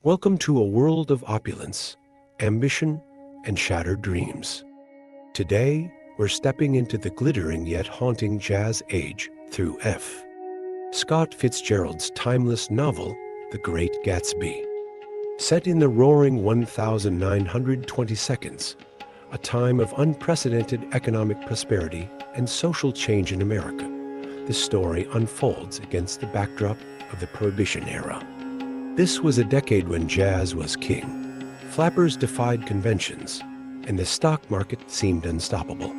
Welcome to a world of opulence, ambition, and shattered dreams. Today, we're stepping into the glittering yet haunting jazz age through F.Scott Fitzgerald's timeless novel, The Great Gatsby. Set in the roaring 1920 seconds, a time of unprecedented economic prosperity and social change in America, the story unfolds against the backdrop of the Prohibition era. This was a decade when jazz was king. Flappers defied conventions, and the stock market seemed unstoppable.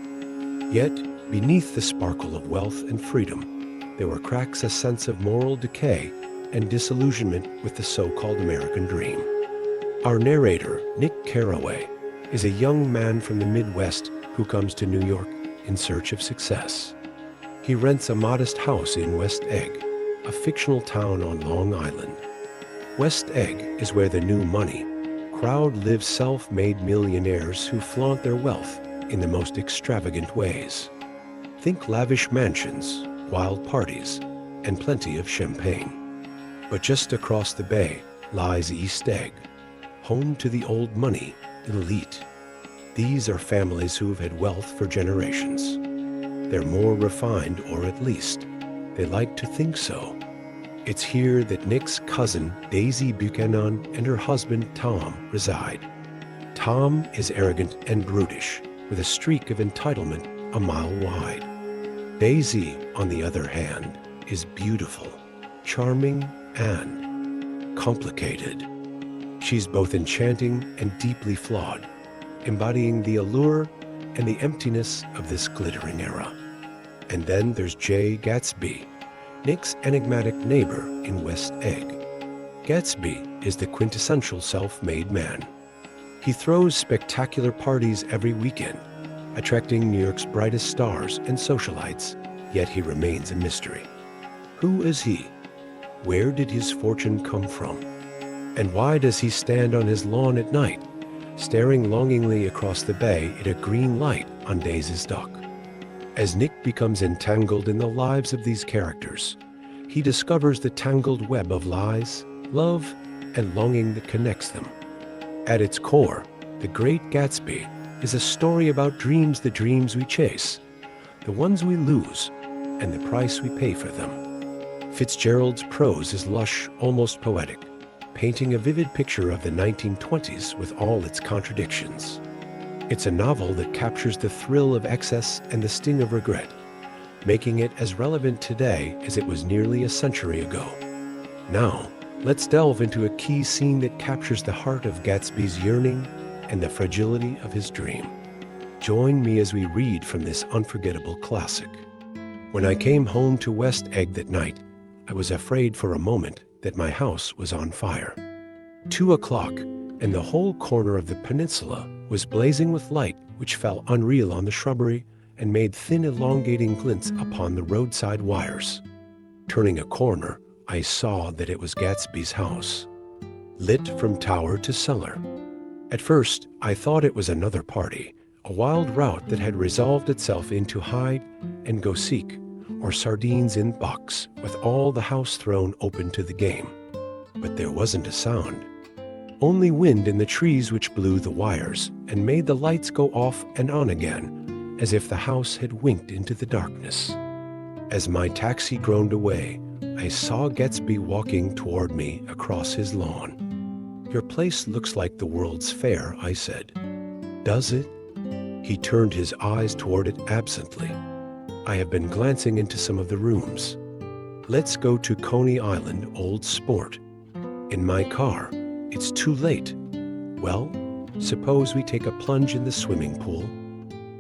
Yet, beneath the sparkle of wealth and freedom, there were cracks, a sense of moral decay and disillusionment with the so-called American dream. Our narrator, Nick Carraway, is a young man from the Midwest who comes to New York in search of success. He rents a modest house in West Egg, a fictional town on Long Island. West Egg is where the new money crowd live, self-made millionaires who flaunt their wealth in the most extravagant ways. Think lavish mansions, wild parties, and plenty of champagne. But just across the bay lies East Egg, home to the old money elite. These are families who've had wealth for generations. They're more refined, or at least they like to think so. It's here that Nick's cousin, Daisy Buchanan, and her husband, Tom, reside. Tom is arrogant and brutish, with a streak of entitlement a mile wide. Daisy, on the other hand, is beautiful, charming, and complicated. She's both enchanting and deeply flawed, embodying the allure and the emptiness of this glittering era. And then there's Jay Gatsby, Nick's enigmatic neighbor in West Egg. Gatsby is the quintessential self-made man. He throws spectacular parties every weekend, attracting New York's brightest stars and socialites, yet he remains a mystery. Who is he? Where did his fortune come from? And why does he stand on his lawn at night, staring longingly across the bay at a green light on Daisy's dock? As Nick becomes entangled in the lives of these characters, he discovers the tangled web of lies, love, and longing that connects them. At its core, The Great Gatsby is a story about dreams, the dreams we chase, the ones we lose, and the price we pay for them. Fitzgerald's prose is lush, almost poetic, painting a vivid picture of the 1920s with all its contradictions. It's a novel that captures the thrill of excess and the sting of regret, making it as relevant today as it was nearly a century ago. Now, let's delve into a key scene that captures the heart of Gatsby's yearning and the fragility of his dream. Join me as we read from this unforgettable classic. When I came home to West Egg that night, I was afraid for a moment that my house was on fire. 2 o'clock, and the whole corner of the peninsula was blazing with light which fell unreal on the shrubbery and made thin elongating glints upon the roadside wires. Turning a corner, I saw that it was Gatsby's house, lit from tower to cellar. At first, I thought it was another party, a wild rout that had resolved itself into hide and go seek, or sardines in box, with all the house thrown open to the game. But there wasn't a sound. Only wind in the trees which blew the wires and made the lights go off and on again, as if the house had winked into the darkness. As my taxi groaned away, I saw Gatsby walking toward me across his lawn. "Your place looks like the World's Fair," I said. "Does it?" He turned his eyes toward it absently. "I have been glancing into some of the rooms. Let's go to Coney Island, old sport." "In my car. It's too late." "Well, suppose we take a plunge in the swimming pool?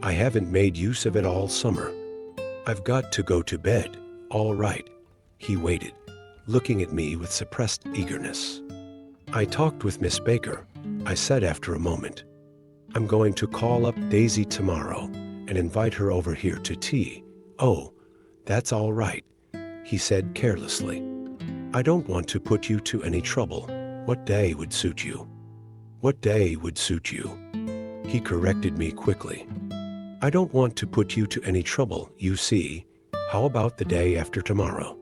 I haven't made use of it all summer." "I've got to go to bed." "All right." He waited, looking at me with suppressed eagerness. "I talked with Miss Baker," I said after a moment. "I'm going to call up Daisy tomorrow and invite her over here to tea." "Oh, that's all right," he said carelessly. "I don't want to put you to any trouble. What day would suit you?" "What day would suit you?" He corrected me quickly. "I don't want to put you to any trouble, you see. How about the day after tomorrow?"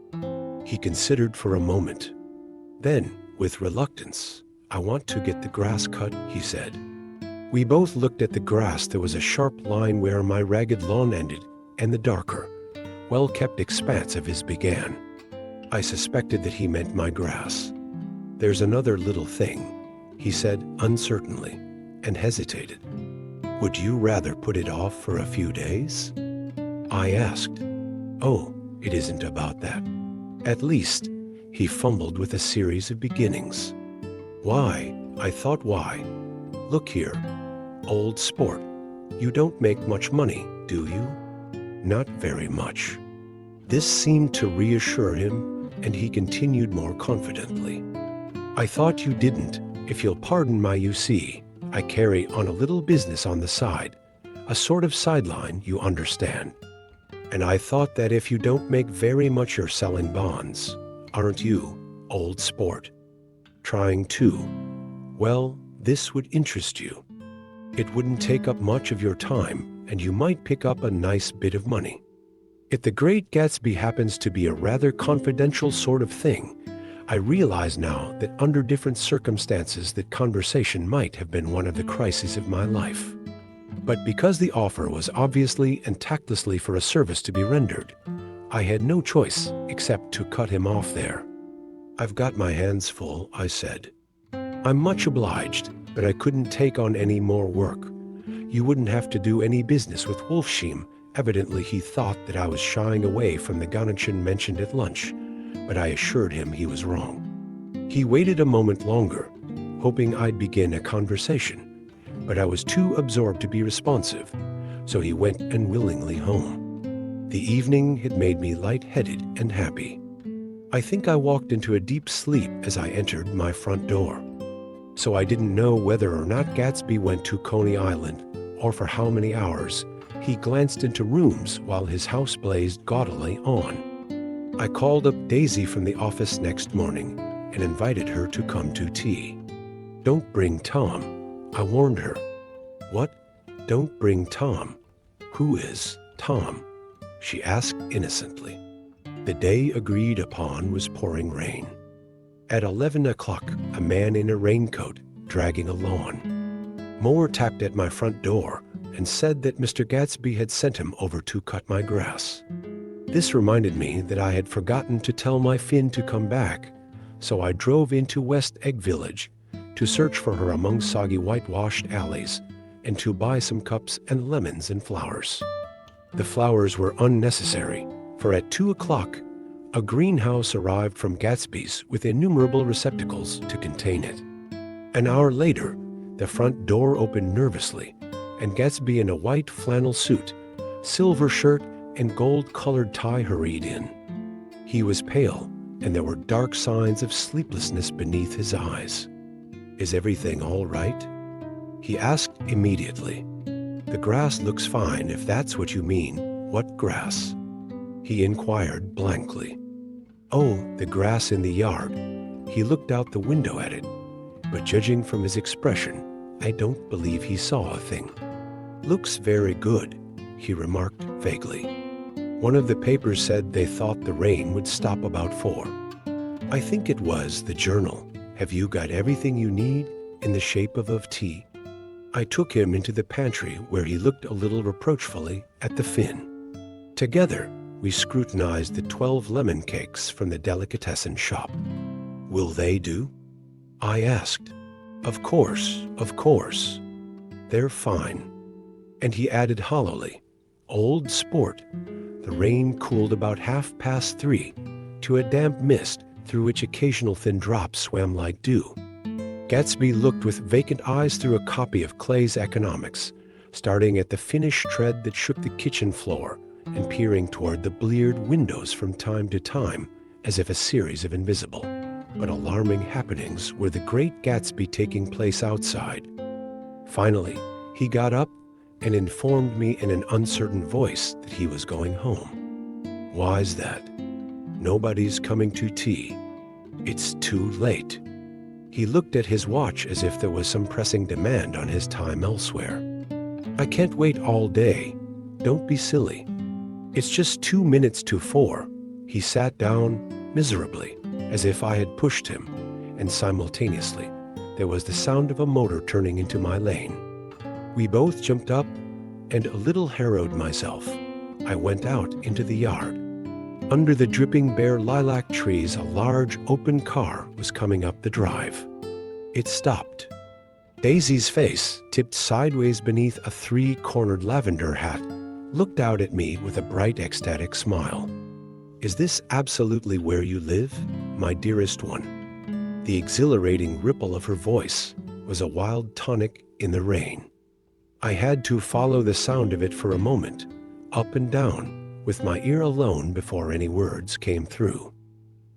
He considered for a moment. Then, with reluctance, "I want to get the grass cut," he said. We both looked at the grass. There was a sharp line where my ragged lawn ended, and the darker, well-kept expanse of his began. I suspected that he meant my grass. "There's another little thing," he said uncertainly, and hesitated. "Would you rather put it off for a few days?" I asked. "Oh, it isn't about that. At least," he fumbled with a series of beginnings. "Why?" I thought, why? "Look here, old sport, you don't make much money, do you?" "Not very much." This seemed to reassure him, and he continued more confidently. "I thought you didn't. If you'll pardon my UC, I carry on a little business on the side, a sort of sideline, you understand. And I thought that if you don't make very much, you're selling bonds, aren't you, old sport? Trying to. Well, this would interest you. It wouldn't take up much of your time, and you might pick up a nice bit of money. If the Great Gatsby happens to be a rather confidential sort of thing, I realize now that under different circumstances that conversation might have been one of the crises of my life. But because the offer was obviously and tactlessly for a service to be rendered, I had no choice except to cut him off there. "I've got my hands full," I said. "I'm much obliged, but I couldn't take on any more work. You wouldn't have to do any business with Wolfsheim." Evidently he thought that I was shying away from the Ganuchin mentioned at lunch, but I assured him he was wrong. He waited a moment longer, hoping I'd begin a conversation, but I was too absorbed to be responsive, so he went unwillingly home. The evening had made me light-headed and happy. I think I walked into a deep sleep as I entered my front door. So I didn't know whether or not Gatsby went to Coney Island, or for how many hours. He glanced into rooms while his house blazed gaudily on. I called up Daisy from the office next morning and invited her to come to tea. "Don't bring Tom," I warned her. "What? Don't bring Tom? Who is Tom?" she asked innocently. The day agreed upon was pouring rain. At 11 o'clock, a man in a raincoat dragging a lawn mower tapped at my front door and said that Mr. Gatsby had sent him over to cut my grass. This reminded me that I had forgotten to tell my Finn to come back, so I drove into West Egg Village to search for her among soggy whitewashed alleys and to buy some cups and lemons and flowers. The flowers were unnecessary, for at 2 o'clock, a greenhouse arrived from Gatsby's with innumerable receptacles to contain it. An hour later, the front door opened nervously, and Gatsby in a white flannel suit, silver shirt, and gold-colored tie hurried in. He was pale, and there were dark signs of sleeplessness beneath his eyes. "Is everything all right?" he asked immediately. "The grass looks fine, if that's what you mean." "What grass?" he inquired blankly. "Oh, the grass in the yard." He looked out the window at it, but judging from his expression, I don't believe he saw a thing. "Looks very good," he remarked vaguely. "One of the papers said they thought the rain would stop about 4. I think it was the Journal. Have you got everything you need in the shape of tea?" I took him into the pantry where he looked a little reproachfully at the Finn. Together, we scrutinized the 12 lemon cakes from the delicatessen shop. "Will they do?" I asked. Of course. They're fine." And he added hollowly, "Old sport." The rain cooled about 3:30 to a damp mist through which occasional thin drops swam like dew. Gatsby looked with vacant eyes through a copy of Clay's Economics, starting at the Finnish tread that shook the kitchen floor and peering toward the bleared windows from time to time as if a series of invisible but alarming happenings were the Great Gatsby taking place outside. Finally, he got up and informed me in an uncertain voice that he was going home. "Why's that?" "Nobody's coming to tea. It's too late." He looked at his watch as if there was some pressing demand on his time elsewhere. "I can't wait all day. Don't be silly. It's just 2 minutes to 4. He sat down miserably, as if I had pushed him, and simultaneously, there was the sound of a motor turning into my lane. We both jumped up, and a little harrowed myself, I went out into the yard. Under the dripping bare lilac trees, a large open car was coming up the drive. It stopped. Daisy's face, tipped sideways beneath a three-cornered lavender hat, looked out at me with a bright, ecstatic smile. "Is this absolutely where you live, my dearest one?" The exhilarating ripple of her voice was a wild tonic in the rain. I had to follow the sound of it for a moment, up and down, with my ear alone before any words came through.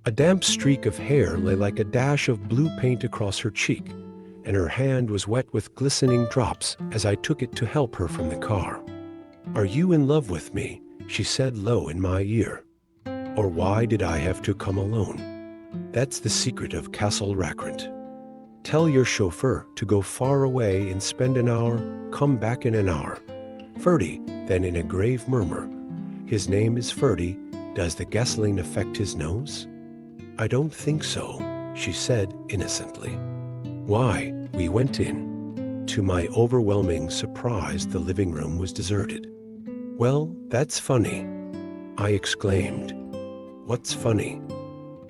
A damp streak of hair lay like a dash of blue paint across her cheek, and her hand was wet with glistening drops as I took it to help her from the car. "Are you in love with me?" she said low in my ear. "Or why did I have to come alone? That's the secret of Castle Rackrent. Tell your chauffeur to go far away and spend an hour, come back in an hour." Ferdy, then in a grave murmur, "His name is Ferdy. Does the gasoline affect his nose?" "I don't think so," she said innocently. Why, we went in. To my overwhelming surprise, the living room was deserted. "Well, that's funny," I exclaimed. "What's funny?"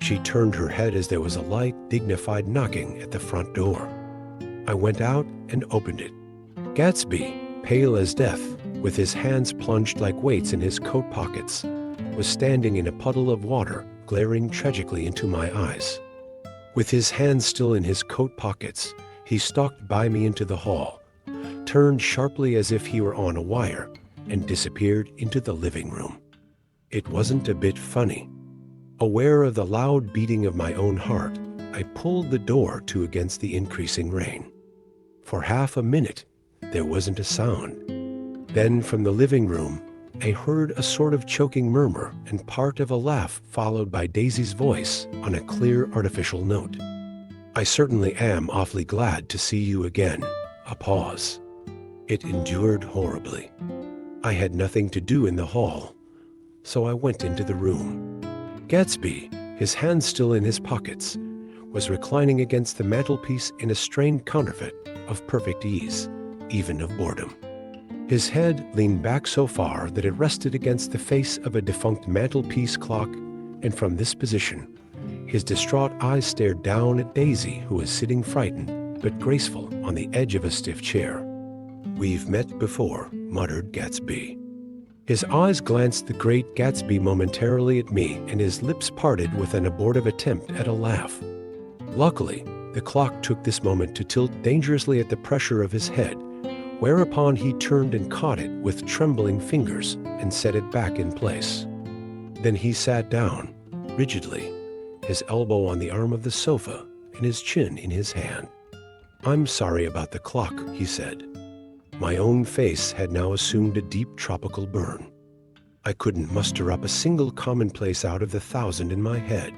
She turned her head as there was a light, dignified knocking at the front door. I went out and opened it. Gatsby, pale as death, with his hands plunged like weights in his coat pockets, was standing in a puddle of water, glaring tragically into my eyes. With his hands still in his coat pockets, he stalked by me into the hall, turned sharply as if he were on a wire, and disappeared into the living room. It wasn't a bit funny. Aware of the loud beating of my own heart, I pulled the door to against the increasing rain. For half a minute, there wasn't a sound. Then from the living room, I heard a sort of choking murmur and part of a laugh followed by Daisy's voice on a clear artificial note. "I certainly am awfully glad to see you again." A pause. It endured horribly. I had nothing to do in the hall, so I went into the room. Gatsby, his hands still in his pockets, was reclining against the mantelpiece in a strained counterfeit of perfect ease, even of boredom. His head leaned back so far that it rested against the face of a defunct mantelpiece clock, and from this position, his distraught eyes stared down at Daisy, who was sitting frightened but graceful on the edge of a stiff chair. "We've met before," muttered Gatsby. His eyes glanced the Great Gatsby momentarily at me, and his lips parted with an abortive attempt at a laugh. Luckily, the clock took this moment to tilt dangerously at the pressure of his head, whereupon he turned and caught it with trembling fingers and set it back in place. Then he sat down, rigidly, his elbow on the arm of the sofa and his chin in his hand. "I'm sorry about the clock," he said. My own face had now assumed a deep tropical burn. I couldn't muster up a single commonplace out of the 1,000 in my head.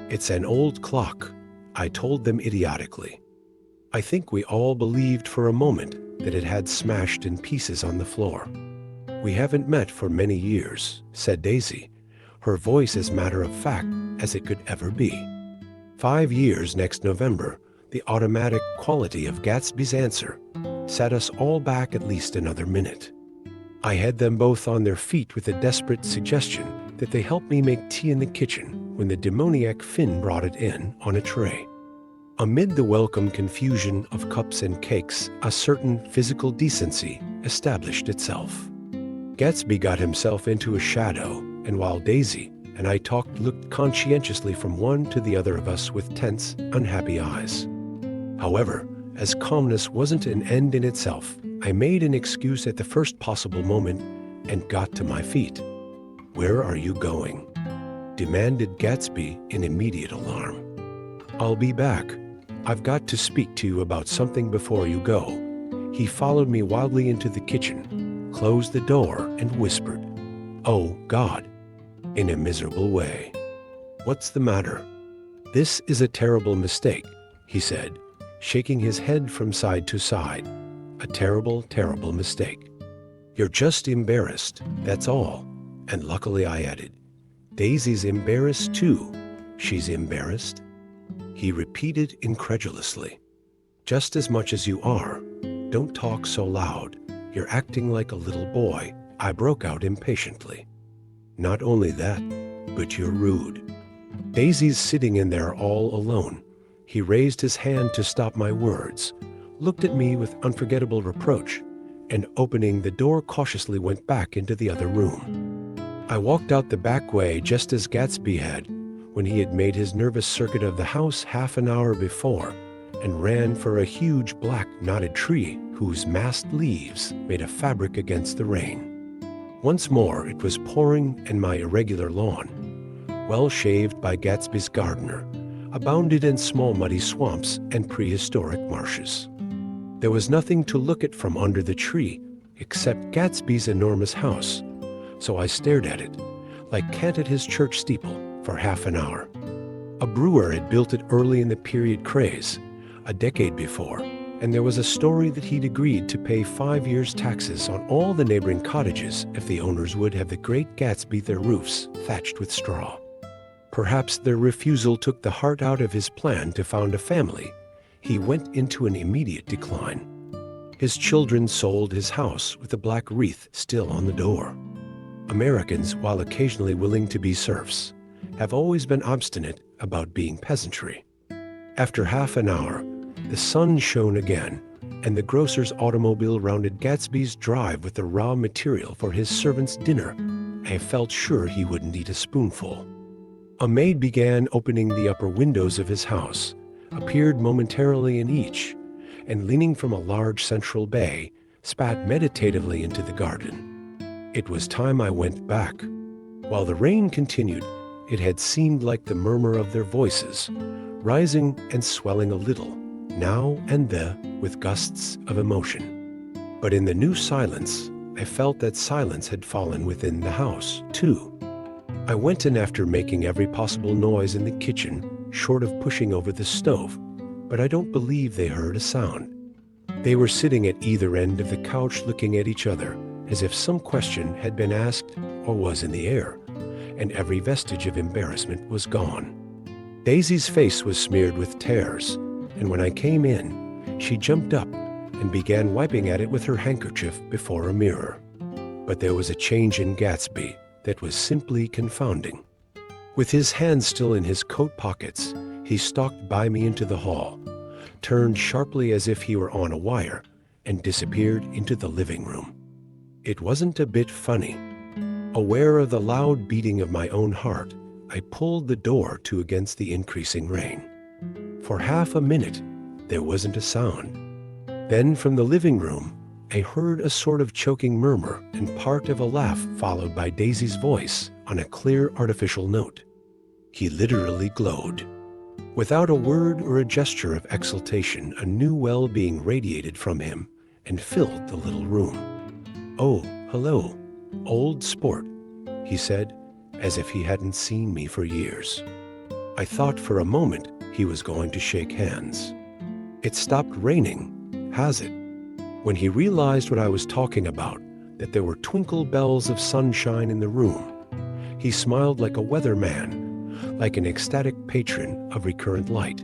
"It's an old clock," I told them idiotically. I think we all believed for a moment that it had smashed in pieces on the floor. "We haven't met for many years," said Daisy, her voice as matter-of-fact as it could ever be. 5 years next November, the automatic quality of Gatsby's answer set us all back at least another minute. I had them both on their feet with a desperate suggestion that they help me make tea in the kitchen when the demoniac Finn brought it in on a tray. Amid the welcome confusion of cups and cakes, a certain physical decency established itself. Gatsby got himself into a shadow, and while Daisy and I looked conscientiously from one to the other of us with tense, unhappy eyes. However, as calmness wasn't an end in itself, I made an excuse at the first possible moment and got to my feet. "Where are you going?" demanded Gatsby in immediate alarm. "I'll be back. I've got to speak to you about something before you go." He followed me wildly into the kitchen, closed the door, and whispered, "Oh, God," in a miserable way. "What's the matter?" "This is a terrible mistake," he said, shaking his head from side to side. "A terrible, terrible mistake. You're just embarrassed, that's all." And luckily I added, "Daisy's embarrassed too. She's embarrassed." He repeated incredulously, Just as much as you are. Don't talk so loud. You're acting like a little boy, I broke out impatiently. Not only that, but you're rude. Daisy's sitting in there all alone. He raised his hand to stop my words, looked at me with unforgettable reproach, and opening the door cautiously went back into the other room. I walked out the back way just as Gatsby had, when he had made his nervous circuit of the house half an hour before, and ran for a huge black knotted tree whose massed leaves made a fabric against the rain. Once more it was pouring, and my irregular lawn, well shaved by Gatsby's gardener, abounded in small muddy swamps and prehistoric marshes. There was nothing to look at from under the tree except Gatsby's enormous house, so I stared at it, like Kant at his church steeple, for half an hour. A brewer had built it early in the period craze, a decade before, and there was a story that he'd agreed to pay 5 years' taxes on all the neighboring cottages if the owners would have the Great Gatsby their roofs thatched with straw. Perhaps their refusal took the heart out of his plan to found a family. He went into an immediate decline. His children sold his house with the black wreath still on the door. Americans, while occasionally willing to be serfs, have always been obstinate about being peasantry. After half an hour, the sun shone again, and the grocer's automobile rounded Gatsby's drive with the raw material for his servant's dinner. I felt sure he wouldn't eat a spoonful. A maid began opening the upper windows of his house, appeared momentarily in each, and leaning from a large central bay, spat meditatively into the garden. It was time I went back. While the rain continued, it had seemed like the murmur of their voices, rising and swelling a little, now and then with gusts of emotion. But in the new silence, I felt that silence had fallen within the house, too. I went in after making every possible noise in the kitchen, short of pushing over the stove, but I don't believe they heard a sound. They were sitting at either end of the couch looking at each other, as if some question had been asked or was in the air, and every vestige of embarrassment was gone. Daisy's face was smeared with tears, and when I came in, she jumped up and began wiping at it with her handkerchief before a mirror. But there was a change in Gatsby that was simply confounding. With his hands still in his coat pockets, he stalked by me into the hall, turned sharply as if he were on a wire, and disappeared into the living room. It wasn't a bit funny. Aware of the loud beating of my own heart, I pulled the door to against the increasing rain. For half a minute, there wasn't a sound. Then from the living room, I heard a sort of choking murmur and part of a laugh followed by Daisy's voice on a clear artificial note. He literally glowed. Without a word or a gesture of exultation, a new well-being radiated from him and filled the little room. "Oh, hello, old sport," he said, as if he hadn't seen me for years. I thought for a moment he was going to shake hands. "It stopped raining, has it?" When he realized what I was talking about, that there were twinkle bells of sunshine in the room, he smiled like a weatherman, like an ecstatic patron of recurrent light,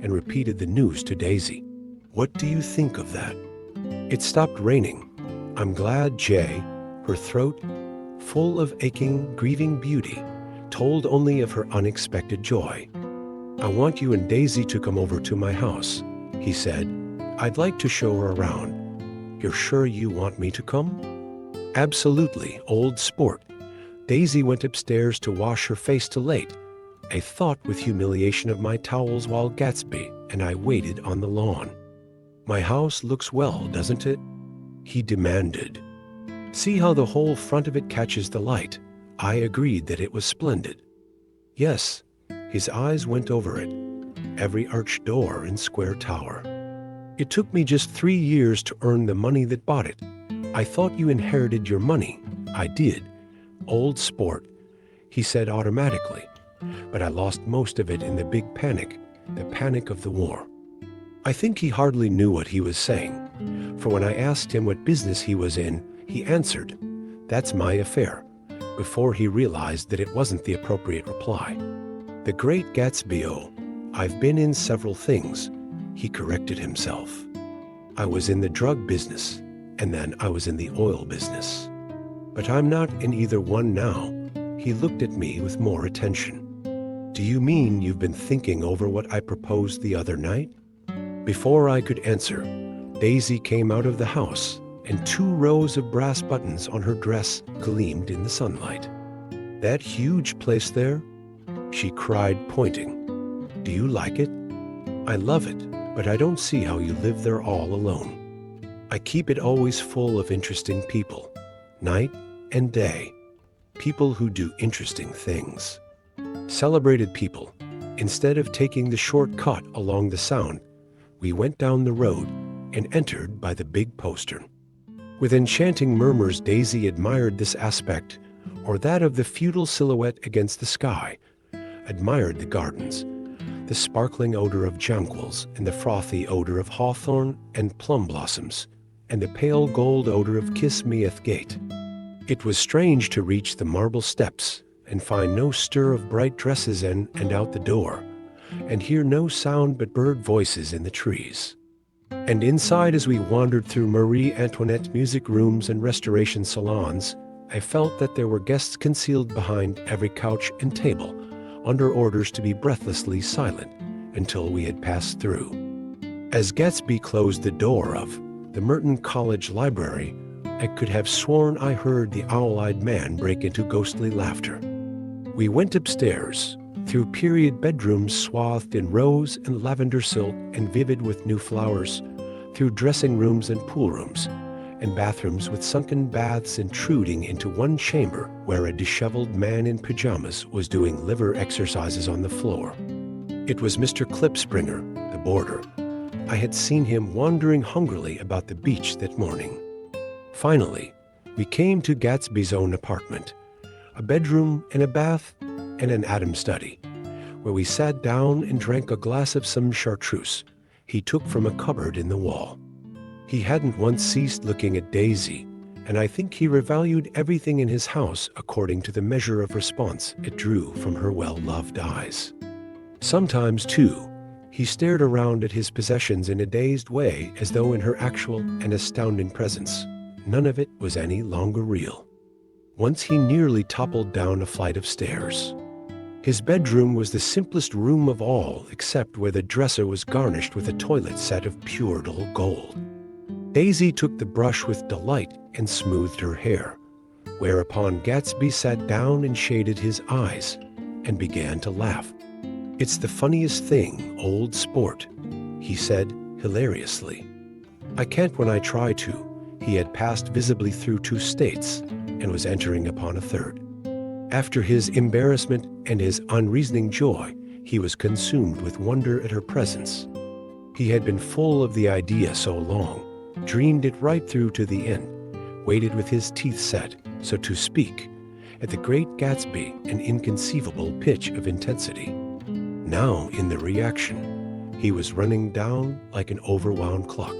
and repeated the news to Daisy. "What do you think of that?" "It stopped raining. I'm glad, Jay." Her throat, full of aching, grieving beauty, told only of her unexpected joy. "I want you and Daisy to come over to my house," he said. "I'd like to show her around. You're sure you want me to come?" "Absolutely, old sport." Daisy went upstairs to wash her face too late. I thought with humiliation of my towels while Gatsby and I waited on the lawn. "My house looks well, doesn't it?" he demanded. "See how the whole front of it catches the light?" I agreed that it was splendid. "Yes." His eyes went over it. Every arched door and square tower. "It took me just 3 years to earn the money that bought it. I thought you inherited your money." "I did, old sport," he said automatically. "But I lost most of it in the big panic, the panic of the war." I think he hardly knew what he was saying, for when I asked him what business he was in, he answered, "That's my affair," before he realized that it wasn't the appropriate reply. "The Great Gatsby, oh, I've been in several things, He corrected himself. I was in the drug business, and then I was in the oil business. But I'm not in either one now. He looked at me with more attention. Do you mean you've been thinking over what I proposed the other night? Before I could answer, Daisy came out of the house, and 2 rows of brass buttons on her dress gleamed in the sunlight. That huge place there? She cried, pointing. Do you like it? I love it, but I don't see how you live there all alone. I keep it always full of interesting people, night and day. People who do interesting things. Celebrated people. Instead of taking the shortcut along the Sound, we went down the road and entered by the big postern. With enchanting murmurs, Daisy admired this aspect, or that of the feudal silhouette against the sky, admired the gardens, the sparkling odor of jonquils and the frothy odor of hawthorn and plum blossoms, and the pale gold odor of Kismeath Gate. It was strange to reach the marble steps and find no stir of bright dresses in and out the door, and hear no sound but bird voices in the trees. And inside, as we wandered through Marie Antoinette music rooms and restoration salons, I felt that there were guests concealed behind every couch and table, under orders to be breathlessly silent until we had passed through. As Gatsby closed the door of the Merton College Library, I could have sworn I heard the owl-eyed man break into ghostly laughter. We went upstairs, through period bedrooms swathed in rose and lavender silk and vivid with new flowers, through dressing rooms and pool rooms, and bathrooms with sunken baths intruding into one chamber where a disheveled man in pajamas was doing liver exercises on the floor. It was Mr. Klipspringer, the boarder. I had seen him wandering hungrily about the beach that morning. Finally, we came to Gatsby's own apartment, a bedroom and a bath and an Adam study, where we sat down and drank a glass of some chartreuse he took from a cupboard in the wall. He hadn't once ceased looking at Daisy, and I think he revalued everything in his house according to the measure of response it drew from her well-loved eyes. Sometimes, too, he stared around at his possessions in a dazed way, as though in her actual and astounding presence none of it was any longer real. Once he nearly toppled down a flight of stairs. His bedroom was the simplest room of all, except where the dresser was garnished with a toilet set of pure dull gold. Daisy took the brush with delight and smoothed her hair, whereupon Gatsby sat down and shaded his eyes and began to laugh. "It's the funniest thing, old sport," he said hilariously. "I can't when I try to." He had passed visibly through 2 states and was entering upon a 3rd. After his embarrassment and his unreasoning joy, he was consumed with wonder at her presence. He had been full of the idea so long, dreamed it right through to the end, waited with his teeth set, so to speak, at the Great Gatsby, an inconceivable pitch of intensity. Now, in the reaction, he was running down like an overwound clock.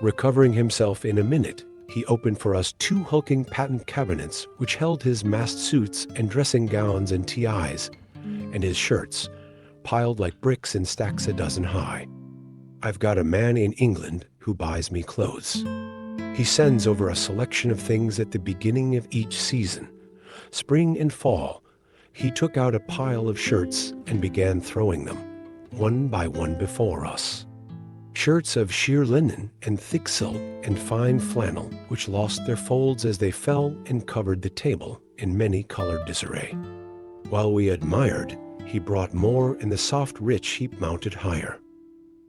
Recovering himself in a minute, he opened for us 2 hulking patent cabinets which held his massed suits and dressing gowns and TIs, and his shirts, piled like bricks in stacks a dozen high. I've got a man in England who buys me clothes. He sends over a selection of things at the beginning of each season. Spring and fall, he took out a pile of shirts and began throwing them, one by one, before us. Shirts of sheer linen and thick silk and fine flannel, which lost their folds as they fell and covered the table in many-colored disarray. While we admired, he brought more, and the soft rich heap mounted higher.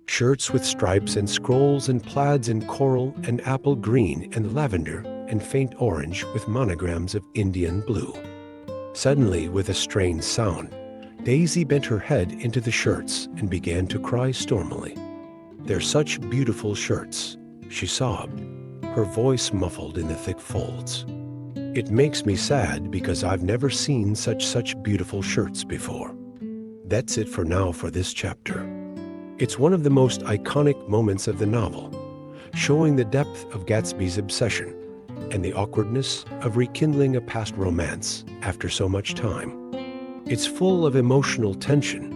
Shirts with stripes and scrolls and plaids in coral and apple green and lavender and faint orange with monograms of Indian blue. Suddenly, with a strange sound, Daisy bent her head into the shirts and began to cry stormily. "They're such beautiful shirts," she sobbed, her voice muffled in the thick folds. "It makes me sad because I've never seen such beautiful shirts before." That's it for now for this chapter. It's one of the most iconic moments of the novel, showing the depth of Gatsby's obsession and the awkwardness of rekindling a past romance after so much time. It's full of emotional tension,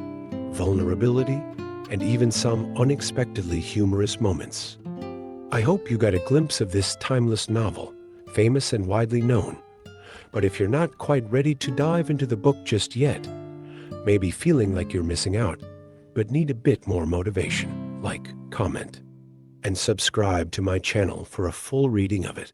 vulnerability, and even some unexpectedly humorous moments. I hope you got a glimpse of this timeless novel, famous and widely known. But if you're not quite ready to dive into the book just yet, maybe feeling like you're missing out, but need a bit more motivation, like, comment, and subscribe to my channel for a full reading of it.